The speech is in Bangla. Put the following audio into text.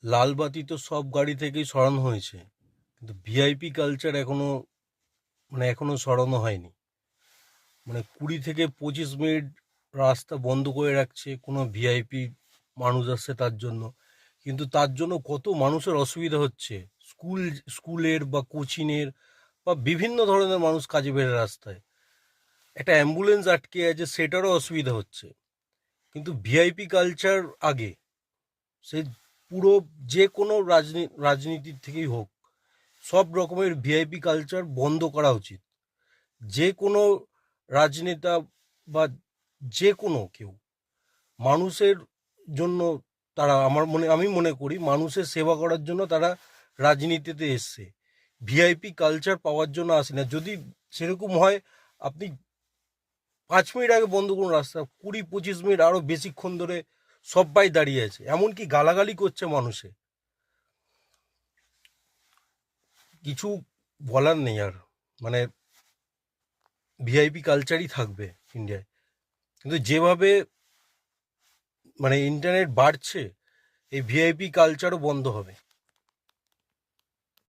লাল বাতি তো সব গাড়ি থেকেই সরানো হয়েছে, কিন্তু ভিআইপি কালচার এখনো সরানো হয়নি। 20 থেকে 25 মিনিট রাস্তা বন্ধ করে রাখছে কোনো ভিআইপি মানুষ আসছে তার জন্য, কিন্তু তার জন্য কত মানুষের অসুবিধা হচ্ছে। স্কুলের বা কোচিংয়ের বা বিভিন্ন ধরনের মানুষ কাজে বেড়ে রাস্তায়, একটা অ্যাম্বুলেন্স আটকে আছে সেটারও অসুবিধা হচ্ছে। কিন্তু ভিআইপি কালচার আগে, সে পুরো যে কোনো রাজনীতির থেকেই হোক, সব রকমের ভিআইপি কালচার বন্ধ করা উচিত। যে কোনো রাজনেতা বা যে কোনো কেউ মানুষের জন্য, আমি মনে করি মানুষের সেবা করার জন্য তারা রাজনীতিতে এসছে, ভিআইপি কালচার পাওয়ার জন্য আসে না। যদি সেরকম হয়, আপনি 5 মিনিট আগে বন্ধ করুন রাস্তা, 20-25 মিনিট আরো বেশিক্ষণ ধরে সবাই দাঁড়িয়ে আছে, এমনকি গালাগালি করছে মানুষে। কিছু বলার নেই আর। মানে ভিআইপি কালচারই থাকবে ইন্ডিয়ায়, কিন্তু যেভাবে ইন্টারনেট বাড়ছে, এই ভিআইপি কালচারও বন্ধ হবে।